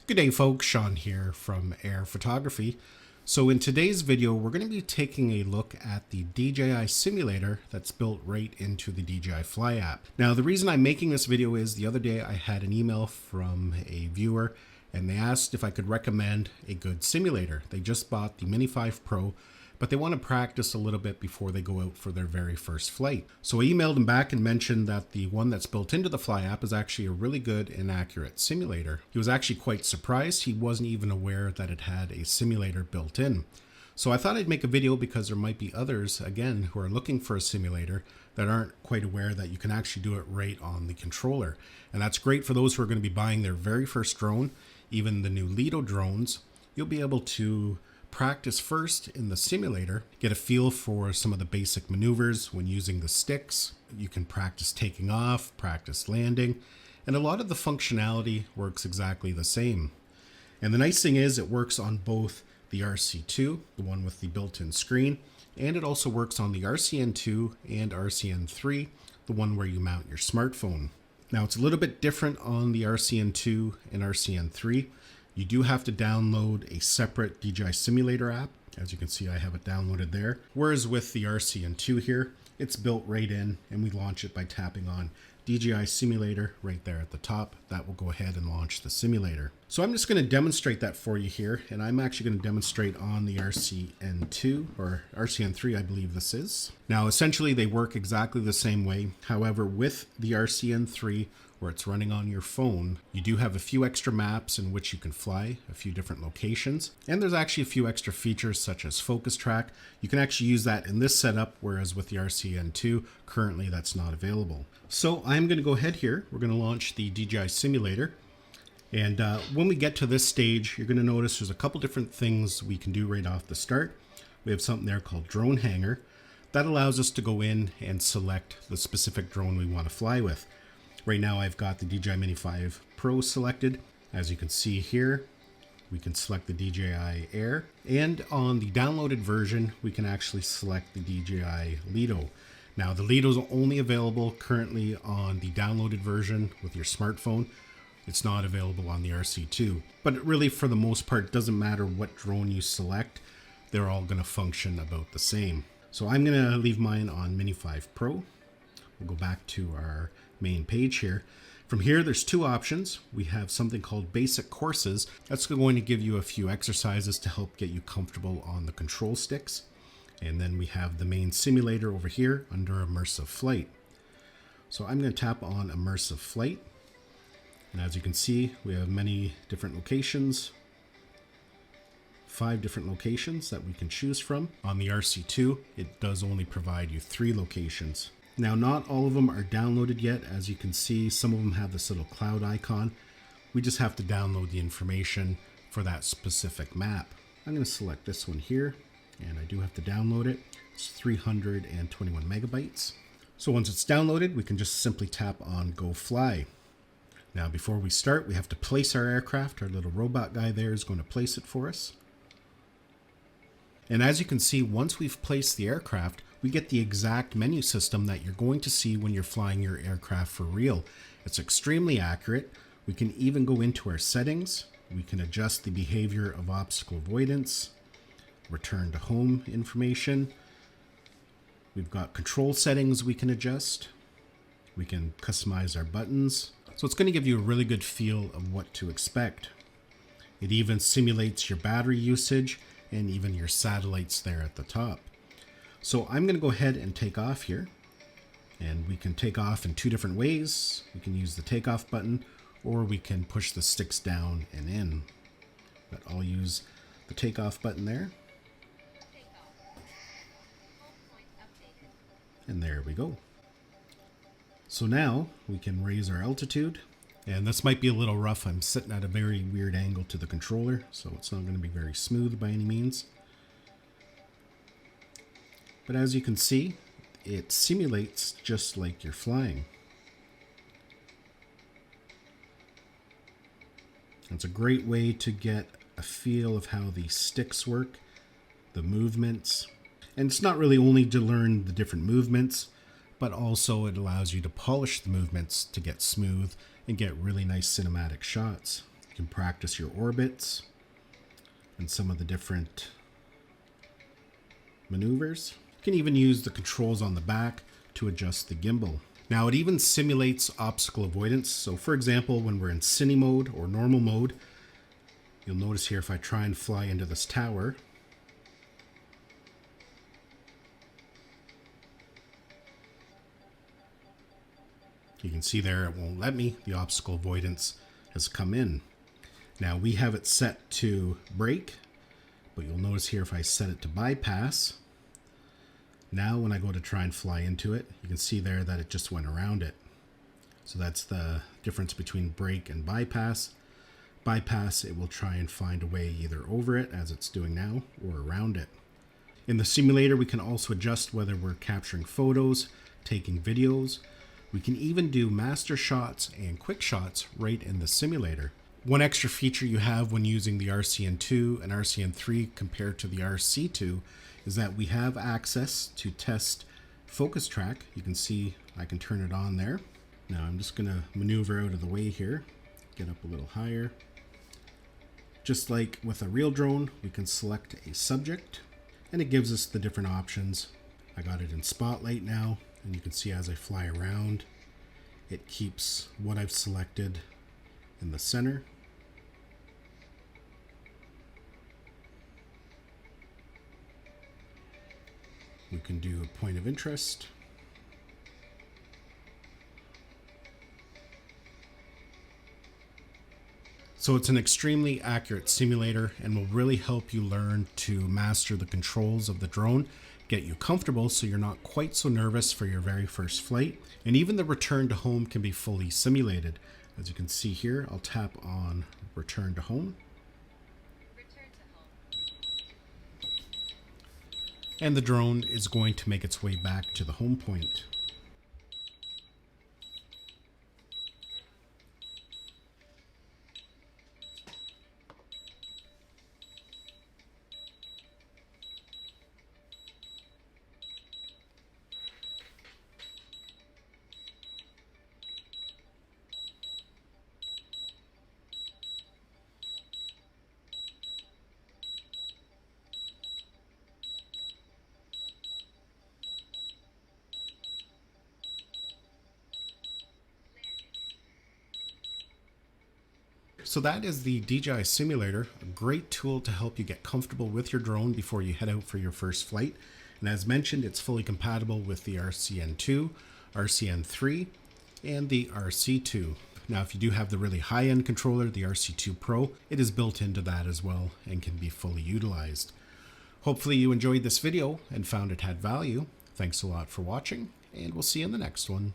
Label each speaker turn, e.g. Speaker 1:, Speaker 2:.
Speaker 1: Good day folks, Sean here from Air Photography. So in today's video, we're going to be taking a look at the DJI simulator that's built right into the DJI Fly app. Now the reason I'm making this video is the other day I had an email from a viewer and they asked if I could recommend a good simulator. They just bought the Mini 5 Pro, but they want to practice a little bit before they go out for their very first flight. So I emailed him back and mentioned that the one that's built into the Fly app is actually a really good and accurate simulator. He was actually quite surprised. He wasn't even aware that it had a simulator built in. So I thought I'd make a video because there might be others, again, who are looking for a simulator that aren't quite aware that you can actually do it right on the controller. And that's great for those who are going to be buying their very first drone, even the new Lido drones. You'll be able to practice first in the simulator, get a feel for some of the basic maneuvers when using the sticks. You can practice taking off, practice landing, and a lot of the functionality works exactly the same. And the nice thing is it works on both the RC2, the one with the built-in screen, and it also works on the RCN2 and RCN3, the one where you mount your smartphone. Now it's a little bit different on the RCN2 and RCN3. You do have to download a separate DJI simulator app. As you can see, I have it downloaded there. Whereas with the RCN2 here, it's built right in and we launch it by tapping on DJI simulator right there at the top. That will go ahead and launch the simulator. So I'm just going to demonstrate that for you here. And I'm actually going to demonstrate on the RCN2 or RCN3, I believe this is. Now, essentially they work exactly the same way. However, with the RCN3, where it's running on your phone, you do have a few extra maps in which you can fly a few different locations. And there's actually a few extra features such as focus track. You can actually use that in this setup, whereas with the RCN2, currently that's not available. So I'm going to go ahead here. We're going to launch the DJI simulator. And when we get to this stage, you're going to notice there's a couple different things we can do right off the start. We have something there called drone hanger. That allows us to go in and select the specific drone we want to fly with. Right now I've got the DJI Mini 5 Pro selected. As you can see here, we can select the DJI Air. And on the downloaded version, we can actually select the DJI Lido. Now the Lido is only available currently on the downloaded version with your smartphone. It's not available on the RC2. But it really, for the most part, doesn't matter what drone you select. They're all going to function about the same. So I'm going to leave mine on Mini 5 Pro. We'll go back to our main page here. From here, there's two options. We have something called basic courses. That's going to give you a few exercises to help get you comfortable on the control sticks. And then we have the main simulator over here under immersive flight. So I'm going to tap on immersive flight. And as you can see, we have many different locations. 5 different locations that we can choose from. On the RC2, it does only provide you 3 locations. Now, not all of them are downloaded yet. As you can see, some of them have this little cloud icon. We just have to download the information for that specific map. I'm going to select this one here, and I do have to download it. It's 321 megabytes. So once it's downloaded, we can just simply tap on Go Fly. Now, before we start, we have to place our aircraft. Our little robot guy there is going to place it for us. And as you can see, once we've placed the aircraft, we get the exact menu system that you're going to see when you're flying your aircraft for real. It's extremely accurate. We can even go into our settings. We can adjust the behavior of obstacle avoidance, return to home information. We've got control settings we can adjust. We can customize our buttons. So it's going to give you a really good feel of what to expect. It even simulates your battery usage and even your satellites there at the top. So I'm going to go ahead and take off here, and we can take off in 2 different ways. We can use the takeoff button, or we can push the sticks down and in. But I'll use the takeoff button there. And there we go. So now we can raise our altitude, and this might be a little rough. I'm sitting at a very weird angle to the controller, so it's not going to be very smooth by any means. But as you can see, it simulates just like you're flying. It's a great way to get a feel of how the sticks work, the movements. And it's not really only to learn the different movements, but also it allows you to polish the movements to get smooth and get really nice cinematic shots. You can practice your orbits and some of the different maneuvers. You can even use the controls on the back to adjust the gimbal. Now it even simulates obstacle avoidance. So for example, when we're in cine mode or normal mode, you'll notice here if I try and fly into this tower, you can see there it won't let me. The obstacle avoidance has come in. Now we have it set to brake, but you'll notice here if I set it to bypass, now when I go to try and fly into it, you can see there that it just went around it. So that's the difference between brake and bypass. Bypass, it will try and find a way either over it, as it's doing now, or around it. In the simulator, we can also adjust whether we're capturing photos, taking videos. We can even do master shots and quick shots right in the simulator. One extra feature you have when using the RCN2 and RCN3 compared to the RC2 is that we have access to test focus track. You can see I can turn it on there. Now I'm just going to maneuver out of the way here, get up a little higher. Just like with a real drone, we can select a subject and it gives us the different options. I got it in spotlight now, and you can see as I fly around, it keeps what I've selected in the center. We can do a point of interest. So it's an extremely accurate simulator and will really help you learn to master the controls of the drone, get you comfortable so you're not quite so nervous for your very first flight. And even the return to home can be fully simulated. As you can see here, I'll tap on return to home. And the drone is going to make its way back to the home point. So that is the DJI simulator, a great tool to help you get comfortable with your drone before you head out for your first flight. And as mentioned, it's fully compatible with the RCN2, RCN3, and the RC2. Now, if you do have the really high-end controller, the RC2 Pro, it is built into that as well and can be fully utilized. Hopefully you enjoyed this video and found it had value. Thanks a lot for watching, and we'll see you in the next one.